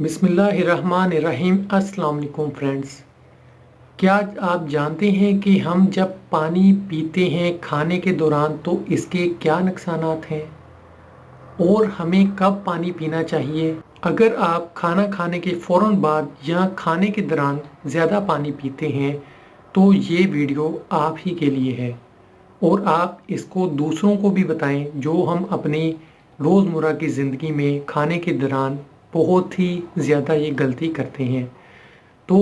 बिस्मिल्लाहिर्रहमानिर्रहीम। अस्सलाम वालेकुम फ्रेंड्स। क्या आप जानते हैं कि हम जब पानी पीते हैं खाने के दौरान तो इसके क्या नुकसानात हैं और हमें कब पानी पीना चाहिए? अगर आप खाना खाने के फ़ौरन बाद या खाने के दौरान ज़्यादा पानी पीते हैं तो ये वीडियो आप ही के लिए है और आप इसको दूसरों को भी बताएं जो हम अपनी रोज़मर्रा की ज़िंदगी में खाने के दौरान बहुत ही ज़्यादा ये गलती करते हैं। तो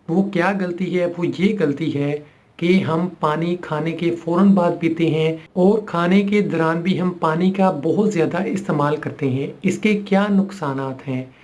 वो क्या गलती है? वो ये गलती है कि हम पानी खाने के फ़ौरन बाद पीते हैं और खाने के दौरान भी हम पानी का बहुत ज़्यादा इस्तेमाल करते हैं। इसके क्या नुकसानात हैं?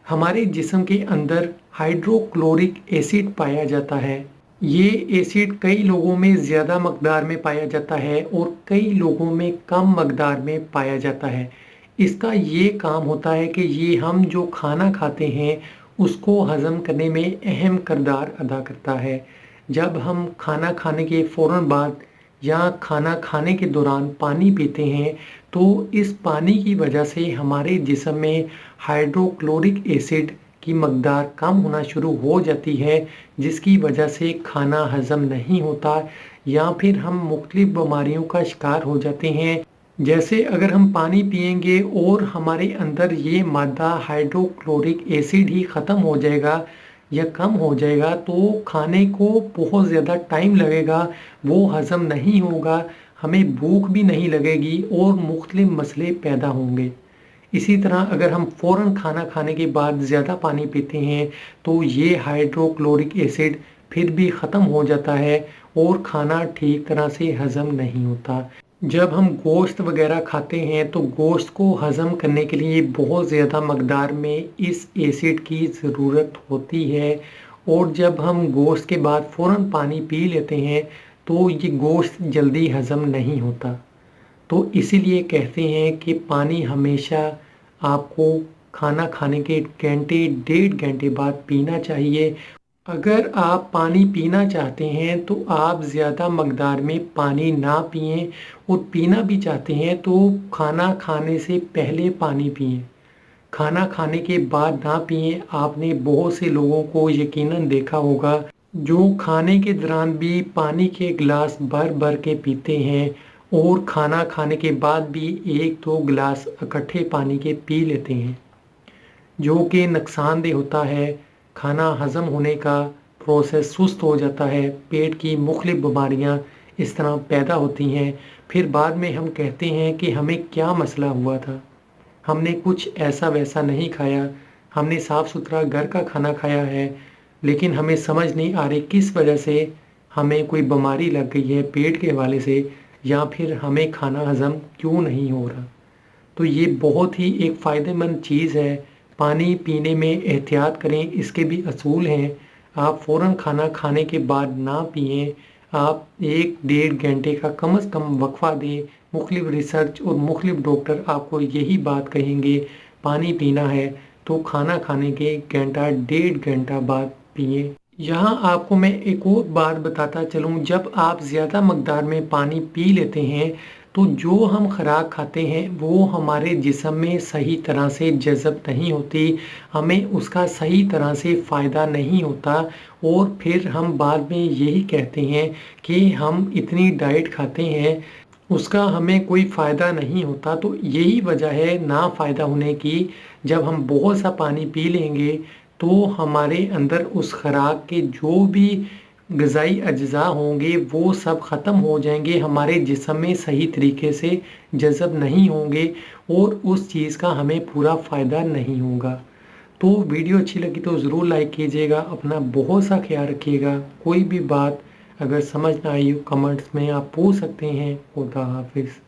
हमारे जिस्म के अंदर हाइड्रोक्लोरिक एसिड पाया जाता है। ये एसिड कई लोगों में ज़्यादा मकदार में पाया जाता है और कई लोगों में कम मकदार में पाया जाता है। इसका ये काम होता है कि ये हम जो खाना खाते हैं उसको हज़म करने में अहम किरदार अदा करता है। जब हम खाना खाने के फ़ौरन बाद या खाना खाने के दौरान पानी पीते हैं तो इस पानी की वजह से हमारे जिस्म में हाइड्रोक्लोरिक एसिड की मकदार कम होना शुरू हो जाती है, जिसकी वजह से खाना हज़म नहीं होता या फिर हम मुख्तलिफ बीमारियों का शिकार हो जाते हैं। जैसे अगर हम पानी पिएंगे और हमारे अंदर ये मादा हाइड्रोक्लोरिक एसिड ही ख़त्म हो जाएगा या कम हो जाएगा तो खाने को बहुत ज़्यादा टाइम लगेगा, वो हज़म नहीं होगा, हमें भूख भी नहीं लगेगी और मुख्तलिफ मसले पैदा होंगे। इसी तरह अगर हम फ़ौरन खाना खाने के बाद ज़्यादा पानी पीते हैं तो ये हाइड्रोक्लोरिक एसिड फिर भी ख़त्म हो जाता है और खाना ठीक तरह से हज़म नहीं होता। जब हम गोश्त वगैरह खाते हैं तो गोश्त को हज़म करने के लिए बहुत ज़्यादा मकदार में इस एसिड की ज़रूरत होती है और जब हम गोश्त के बाद फ़ौरन पानी पी लेते हैं तो ये गोश्त जल्दी हज़म नहीं होता। तो इसीलिए कहते हैं कि पानी हमेशा आपको खाना खाने के घंटे डेढ़ घंटे बाद पीना चाहिए। अगर आप पानी पीना चाहते हैं तो आप ज़्यादा मकदार में पानी ना पिएं और पीना भी चाहते हैं तो खाना खाने से पहले पानी पिएं, खाना खाने के बाद ना पिएं। आपने बहुत से लोगों को यकीनन देखा होगा जो खाने के दौरान भी पानी के गिलास भर भर के पीते हैं और खाना खाने के बाद भी एक दो गिलास इकट्ठे पानी के पी लेते हैं, जो कि नुकसानदेह होता है। खाना हज़म होने का प्रोसेस सुस्त हो जाता है, पेट की मुख्तलिफ बीमारियां इस तरह पैदा होती हैं। फिर बाद में हम कहते हैं कि हमें क्या मसला हुआ था, हमने कुछ ऐसा वैसा नहीं खाया, हमने साफ़ सुथरा घर का खाना खाया है, लेकिन हमें समझ नहीं आ रही किस वजह से हमें कोई बीमारी लग गई है पेट के हवाले से या फिर हमें खाना हज़म क्यों नहीं हो रहा। तो ये बहुत ही एक फ़ायदेमंद चीज़ है। पानी पीने में एहतियात करें, इसके भी असूल हैं। आप फ़ौरन खाना खाने के बाद ना पिएं, आप एक डेढ़ घंटे का कम से कम वक्फ़ा दें। मुख्तलिफ रिसर्च और मुख्तलिफ डॉक्टर आपको यही बात कहेंगे, पानी पीना है तो खाना खाने के घंटा डेढ़ घंटा बाद पिएं। यहाँ आपको मैं एक और बात बताता चलूँ, जब आप ज़्यादा मकदार में पानी पी लेते हैं तो जो हम खुराक खाते हैं वो हमारे जिस्म में सही तरह से जज़ब नहीं होती, हमें उसका सही तरह से फ़ायदा नहीं होता और फिर हम बाद में यही कहते हैं कि हम इतनी डाइट खाते हैं उसका हमें कोई फ़ायदा नहीं होता। तो यही वजह है ना फ़ायदा होने की। जब हम बहुत सा पानी पी लेंगे तो हमारे अंदर उस खुराक के जो भी ग़िज़ाई अज्ज़ा होंगे वो सब ख़त्म हो जाएंगे, हमारे जिस्म में सही तरीके से जज़ब नहीं होंगे और उस चीज़ का हमें पूरा फ़ायदा नहीं होगा। तो वीडियो अच्छी लगी तो ज़रूर लाइक कीजिएगा, अपना बहुत सा ख्याल रखिएगा। कोई भी बात अगर समझ ना आई हो कमेंट्स में आप पूछ सकते हैं। खुदा हाफिज़।